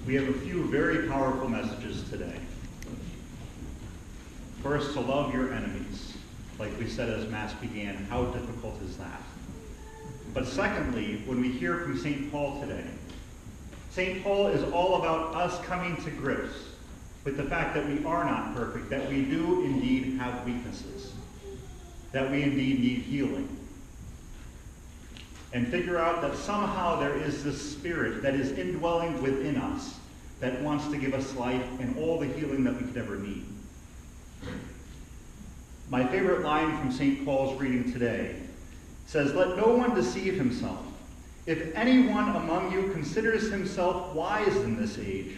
we have a few very powerful messages today. First, to love your enemies. Like we said as Mass began, how difficult is that? But secondly, when we hear from St. Paul today, St. Paul is all about us coming to grips with the fact that we are not perfect, that we do indeed have weaknesses, that we indeed need healing. And figure out that somehow there is this spirit that is indwelling within us that wants to give us life and all the healing that we could ever need. My favorite line from St. Paul's reading today says, "Let no one deceive himself. If anyone among you considers himself wise in this age,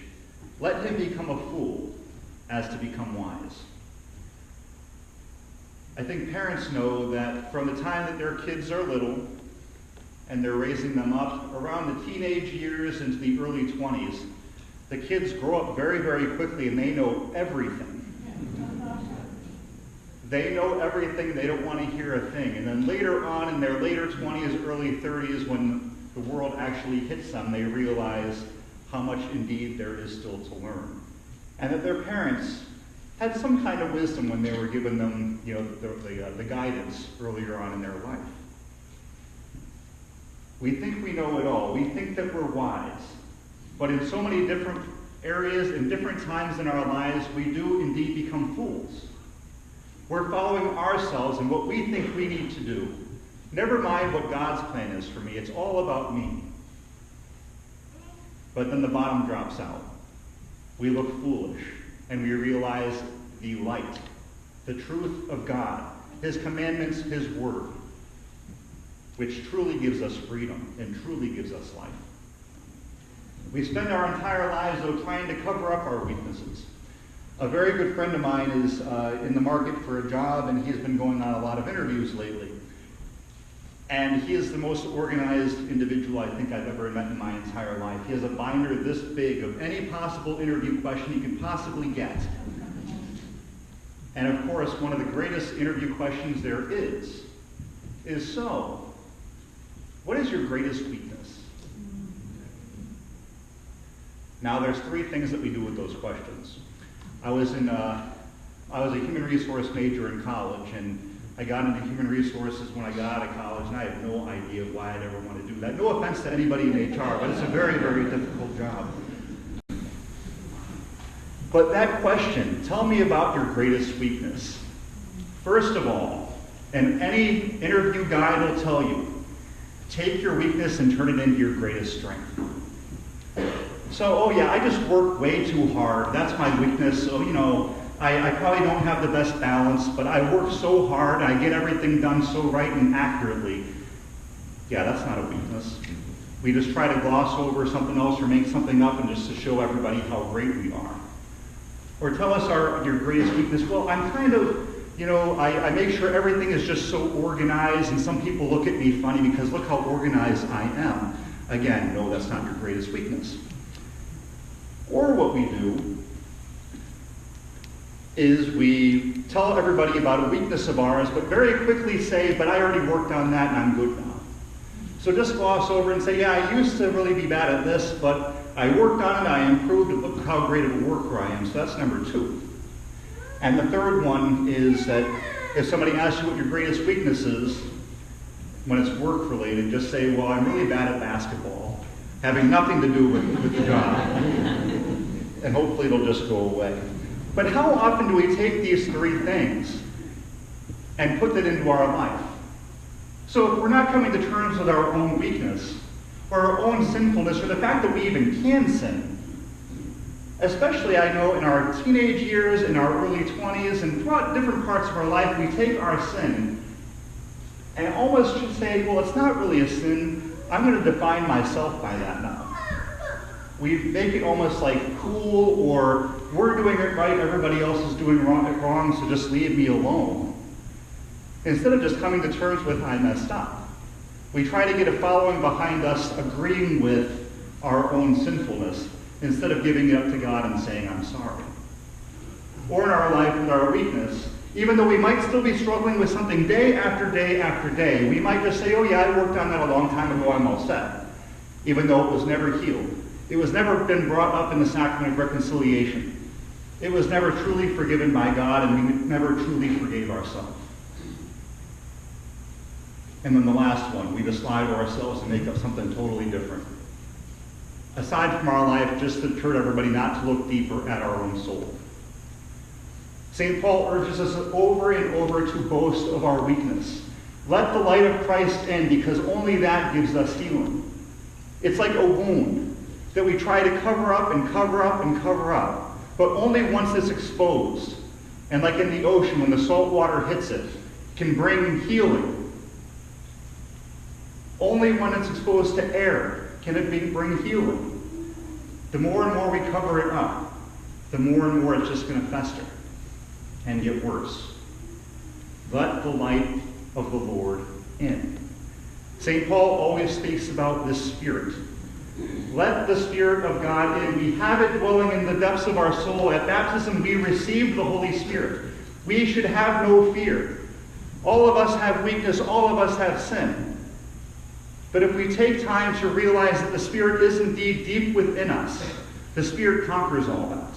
let him become a fool as to become wise." I think parents know that from the time that their kids are little and they're raising them up around the teenage years into the early 20s, the kids grow up very, very quickly and they know everything. They know everything, they don't want to hear a thing. And then later on in their later 20s, early 30s, when the world actually hits them, they realize how much indeed there is still to learn. And that their parents had some kind of wisdom when they were giving them, the guidance earlier on in their life. We think we know it all. We think that we're wise. But in so many different areas, in different times in our lives, we do indeed become fools. We're following ourselves and what we think we need to do. Never mind what God's plan is for me. It's all about me. But then the bottom drops out. We look foolish, and we realize the light, the truth of God, His commandments, His word, which truly gives us freedom and truly gives us life. We spend our entire lives, though, trying to cover up our weaknesses. A very good friend of mine is in the market for a job, and he's been going on a lot of interviews lately. And he is the most organized individual I think I've ever met in my entire life. He has a binder this big of any possible interview question he can possibly get. And of course, one of the greatest interview questions there is so, what is your greatest weakness? Now, there's three things that we do with those questions. I was a human resource major in college, and I got into human resources when I got out of college, and I had no idea why I'd ever want to do that. No offense to anybody in HR, but it's a very, very difficult job. But that question, tell me about your greatest weakness. First of all, and any interview guide will tell you, take your weakness and turn it into your greatest strength. So, I just work way too hard. That's my weakness. So, I probably don't have the best balance, but I work so hard, I get everything done so right and accurately. Yeah, that's not a weakness. We just try to gloss over something else or make something up and just to show everybody how great we are. Or tell us your greatest weakness. Well, I'm kind of, I make sure everything is just so organized, and some people look at me funny because look how organized I am. Again, no, that's not your greatest weakness. Or what we do is we tell everybody about a weakness of ours, but very quickly say, but I already worked on that and I'm good now. So just gloss over and say, yeah, I used to really be bad at this, but I worked on it, I improved, and look how great of a worker I am. So that's number 2. And the third one is that if somebody asks you what your greatest weakness is, when it's work related, just say, well, I'm really bad at basketball, having nothing to do with the job. And hopefully it'll just go away. But how often do we take these 3 things and put that into our life? So if we're not coming to terms with our own weakness, or our own sinfulness, or the fact that we even can sin, especially I know in our teenage years, in our early 20s, and throughout different parts of our life, we take our sin and almost should say, well, it's not really a sin. I'm going to define myself by that now. We make it almost like cool, or we're doing it right, everybody else is doing it wrong, so just leave me alone. Instead of just coming to terms with, I messed up. We try to get a following behind us agreeing with our own sinfulness, instead of giving it up to God and saying, I'm sorry. Or in our life with our weakness, even though we might still be struggling with something day after day after day, we might just say, oh yeah, I worked on that a long time ago, I'm all set. Even though it was never healed. It was never been brought up in the sacrament of reconciliation. It was never truly forgiven by God, and we never truly forgave ourselves. And then the last one, we just lie to ourselves and make up something totally different. Aside from our life, just to encourage everybody not to look deeper at our own soul. St. Paul urges us over and over to boast of our weakness. Let the light of Christ in, because only that gives us healing. It's like a wound that we try to cover up and cover up and cover up, but only once it's exposed, and like in the ocean when the salt water hits it, can bring healing. Only when it's exposed to air can it bring healing. The more and more we cover it up, the more and more it's just going to fester and get worse. Let the light of the Lord in. St. Paul always speaks about this Spirit. Let the Spirit of God in. We have it dwelling in the depths of our soul. At baptism, we received the Holy Spirit. We should have no fear. All of us have weakness. All of us have sin. But if we take time to realize that the Spirit is indeed deep within us, the Spirit conquers all that.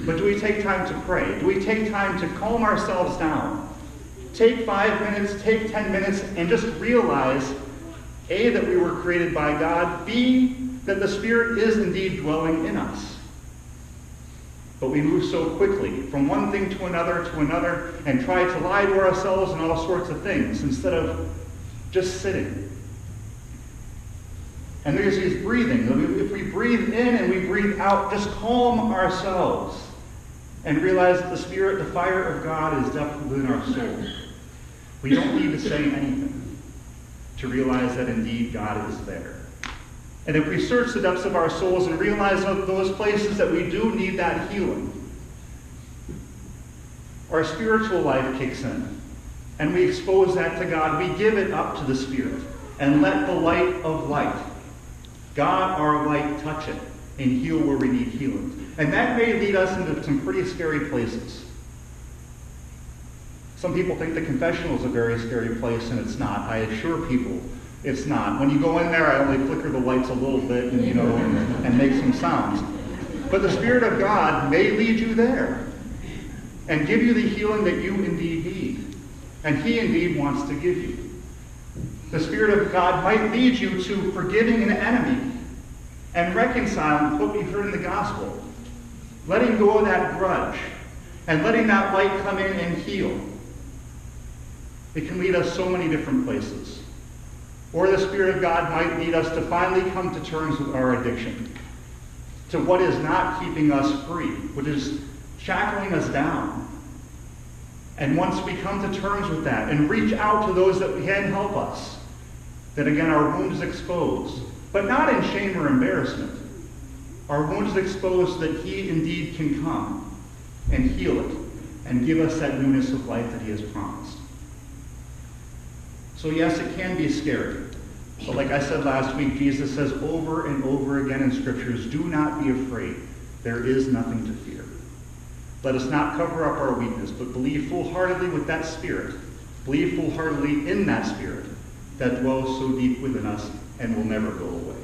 But do we take time to pray? Do we take time to calm ourselves down? Take 5 minutes, take 10 minutes, and just realize, A, that we were created by God, B, that the Spirit is indeed dwelling in us. But we move so quickly from one thing to another, and try to lie to ourselves and all sorts of things, instead of just sitting. And there's this breathing. If we breathe in and we breathe out, just calm ourselves and realize that the Spirit, the fire of God, is definitely within our soul. We don't need to say anything to realize that indeed God is there. And if we search the depths of our souls and realize those places that we do need that healing, our spiritual life kicks in. And we expose that to God. We give it up to the Spirit. And let the light of light, God our light, touch it and heal where we need healing. And that may lead us into some pretty scary places. Some people think the confessional is a very scary place, and it's not. I assure people it's not. When you go in there, I only flicker the lights a little bit and make some sounds. But the Spirit of God may lead you there and give you the healing that you indeed need. And He indeed wants to give you. The Spirit of God might lead you to forgiving an enemy and reconciling what we heard in the gospel. Letting go of that grudge and letting that light come in and heal. It can lead us so many different places. Or the Spirit of God might lead us to finally come to terms with our addiction, to what is not keeping us free, what is shackling us down. And once we come to terms with that and reach out to those that can help us, then again our wound is exposed, but not in shame or embarrassment. Our wound is exposed so that He indeed can come and heal it and give us that newness of life that He has promised. So yes, it can be scary. But like I said last week, Jesus says over and over again in Scriptures, do not be afraid. There is nothing to fear. Let us not cover up our weakness, but believe full-heartedly with that Spirit. Believe full-heartedly in that Spirit that dwells so deep within us and will never go away.